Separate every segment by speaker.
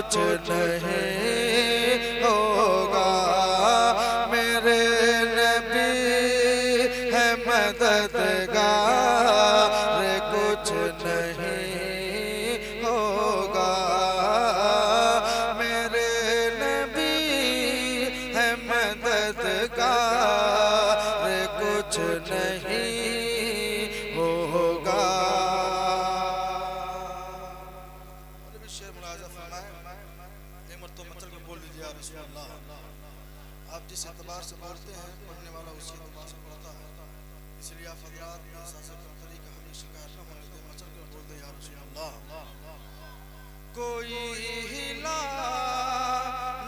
Speaker 1: कुछ नहीं होगा। मेरे नबी है मददगार, कुछ नहीं होगा। मेरे नबी है मददगार, कुछ नहीं होगा। शेर मुलाजा फरमाए, एक मरतबा मचल के बोल लीजिए या रसूल अल्लाह। आप जिस एतबार से बोलते हैं पढ़ने वाला उसी एतबार से पढ़ता है, इसलिए आप हज़रात कमतरी का हमें शिकार न होने दे, मचल कर बोल दे या रसूल अल्लाह। कोई हिला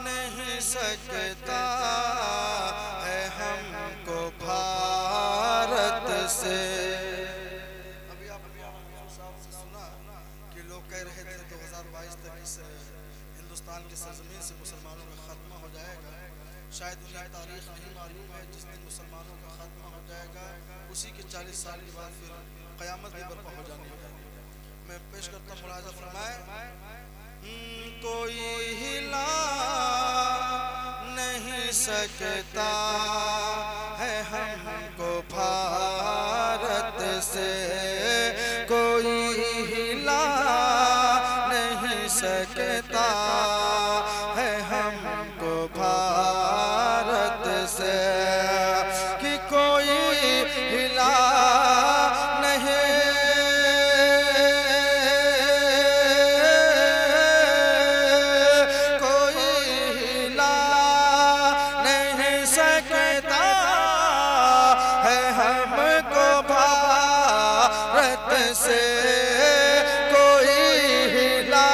Speaker 1: नहीं सकता है हमको भारत से। अभी आपने साहब से सुना कि लोग कह रहे थे 2022 तक इस हिंदुस्तान की सरजमीन से मुसलमानों का खात्मा हो जाएगा। शायद उन्हें तारीख नहीं मालूम है, जिस दिन मुसलमानों का खात्मा हो जाएगा उसी के 40 साल के बाद फिर क़यामत भी बर्पा हो जानी है। मैं पेश करता हूँ मुलाज़ा फरमाए, कोई हिला नहीं सकता है हमको भारत से, कोई हिला नहीं सकता है हमको भारत से। कि कोई हिला नहीं, कोई हिला नहीं सकता है हमको भारत से, कोई हिला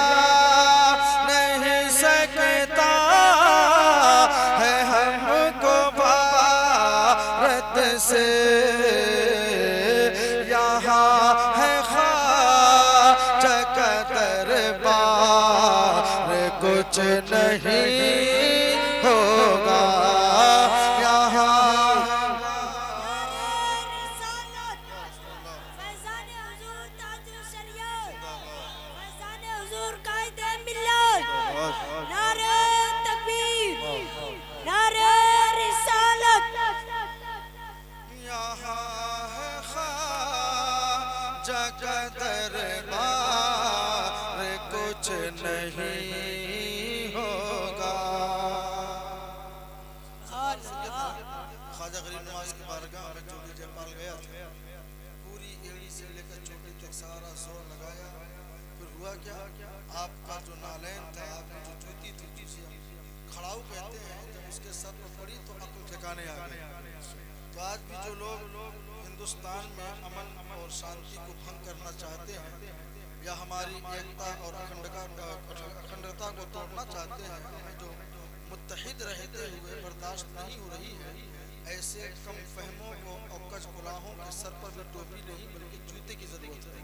Speaker 1: नहीं सकता है हमको भारत से। यहाँ है ख्वाजा का दरबार, कुछ नहीं होगा। यहाँ का दरबार, कुछ नहीं होगा। ख्वाजा गरीब नवाज की बारगाह में चोटी जयपाल गया था, पूरी एड़ी से लेकर चोटी तक सारा जोर लगाया। फिर हुआ क्या, आपका जो नालैन था, आपकी जो जूती थी, जिसे खड़ाऊ कहते हैं, जब उसके सर पर पड़ी तो अक्ल ठिकाने आ गई। तो आज भी जो लोग हिंदुस्तान में अमन और शांति को भंग करना चाहते हैं या हमारी एकता और अखंडता को तोड़ना चाहते हैं, हमें जो मुत्तहिद रहते हुए बर्दाश्त नहीं हो रही है, ऐसे कम फहमों को और कच गुलाहों के सर पर भी टोपी नहीं बल्कि जूते की जरूरत है।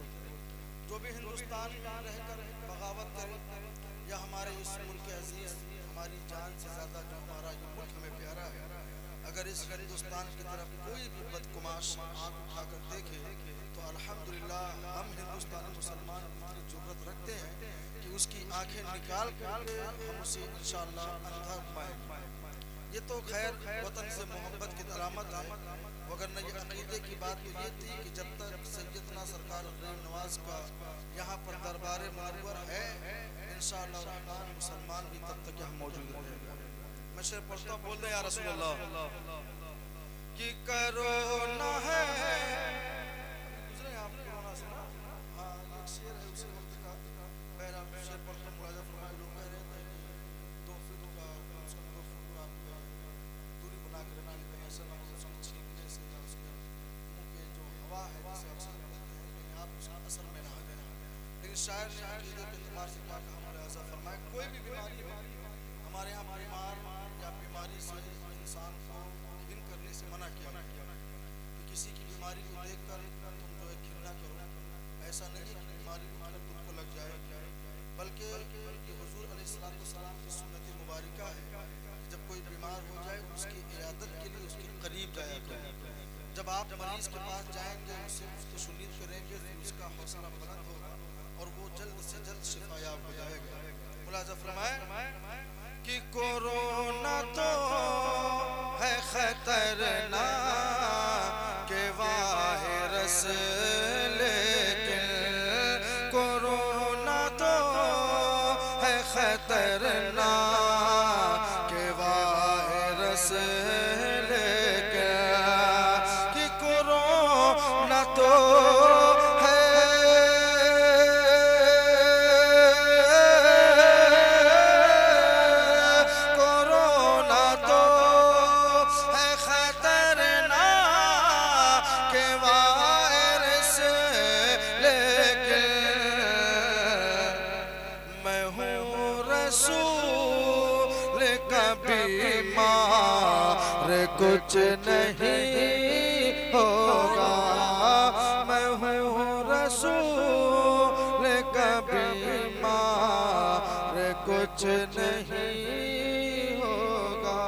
Speaker 1: जो भी हिंदुस्तान में रहकर बगावत करे या हमारे इस मुल्क अजीज, हमारी जान से ज्यादा जो हमारा ये मुल्क हमें प्यारा है, अगर इस हिंदुस्तान की तरफ कोई भी बदकुमाश आँख उठाकर देखे तो अल्हम्दुलिल्लाह हम हिंदुस्तानी मुसलमान इतनी ज़रूरत रखते हैं कि उसकी आंखें निकाल कर हम उसे इंशाअल्लाह अंधा घुमाएंगे। ये तो खैर वतन से मोहब्बत की अलामत है, वगरना ये अकीदे की बात तो ये थी कि जब तक सैयदना सरकार गरीब नवाज का यहाँ पर दरबार मुनव्वर है, इंशाअल्लाह रहमान मुसलमान भी तब तक यहाँ मौजूद रहेगा। मैं शेर पढ़ता बोल दे या रसूल अल्लाह कि कोरोना है, गुजरे आप कोरोना से ना, हाँ एक शेर है उसी वक्त का। पहला शेर पढ़ता मुलाजा फरमाए, लोग कह रहे थे कि 2 फीट का उसका 2 फुट का दूरी बना के रखिए, कहीं ऐसा ना हो उसके छींकने से या उसके मुंह के जो हवा है जिसे अक्सर कहते हैं कहीं आप उसका असर में ना आ जाए। लेकिन शायर ने अकीदे के एतबार से क्या कहा, हमारे ऐसा फरमाया, कोई भी बीमारी हो हमारे यहाँ बीमार या बीमारी से इंसान को घिन करने से मना किया कि किसी की बीमारी को देखकर तुम जो है घिन करो। ऐसा नहीं कि बीमारी उठाकर खुद को लग जाए, बल्कि हुजूर अलैहिस्सलाम की सुन्नत मुबारका है कि जब कोई बीमार हो जाए उसकी इयादत के लिए उसके करीब जाया करें। जब आप मरीज के पास जाएंगे, उससे उसकी सुनीत करेंगे तो उसका हौसला बुलंद होगा और वो जल्द से जल्द शिफायाब हो जाएगा। मुलाजा फरमाए खतरनाक वायरस लेके कि कोरोना तो है, कोरोना तो है खतरनाक वायरस लेके मैं हूँ रसूल का बीमार कुछ नहीं होगा। मैं हूँ रसूल का बीमार कुछ नहीं होगा।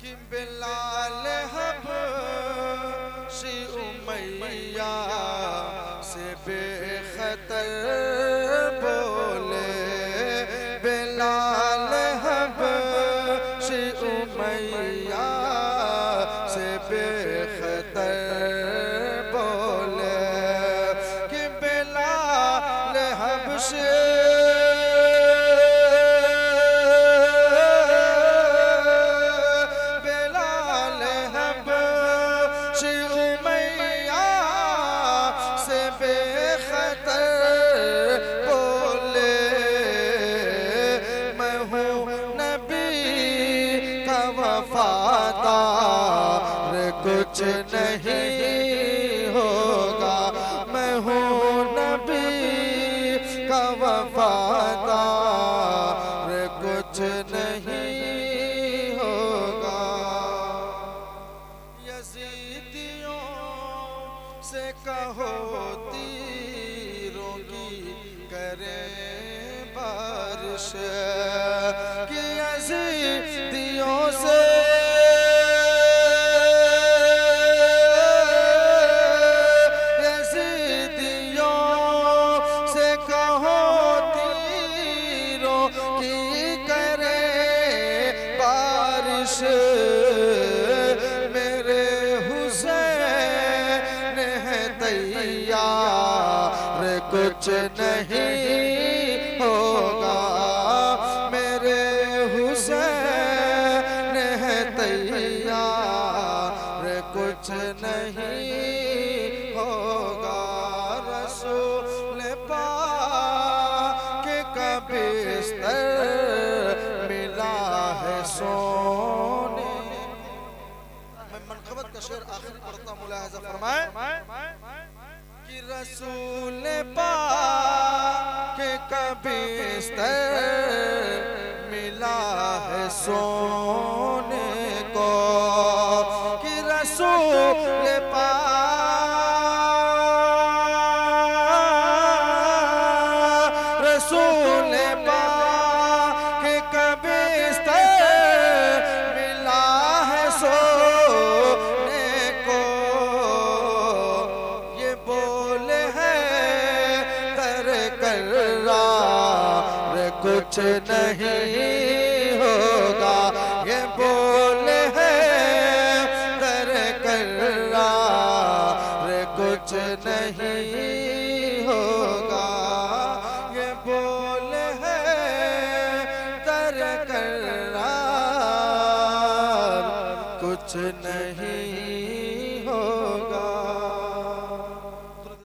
Speaker 1: कि बिलाल हबशी उमैया से बेखतर बोले, बिलाल हबशी उमैया से बेखतर बोले कि बिलाल हबशी वफादार कुछ नहीं होगा। मैं हूँ नबी का वफादार कुछ नहीं होगा। यजीदियों से कहो तीरों की करें बारिश, कि यजीदियों से मेरे हुसैन है तैयार कुछ नहीं होगा। मेरे हुसैन है तैयार कुछ नहीं होगा। रसूल पाक का बिस्तर मिला है सोने। मैं मनक़बत का शेर आखिरी पढ़ता मुलाहिज़ा फरमाए कि रसूल पाक का बिस्तर मिला है सोने को, कि रसूल रसूल पाक का बिस्तर मिला है सोने को। ये बोले हैं तर करार कुछ नहीं होगा। ये बोले हैं तर करार कुछ नहीं होगा। ये बोले हैं तर करार कुछ नहीं होगा।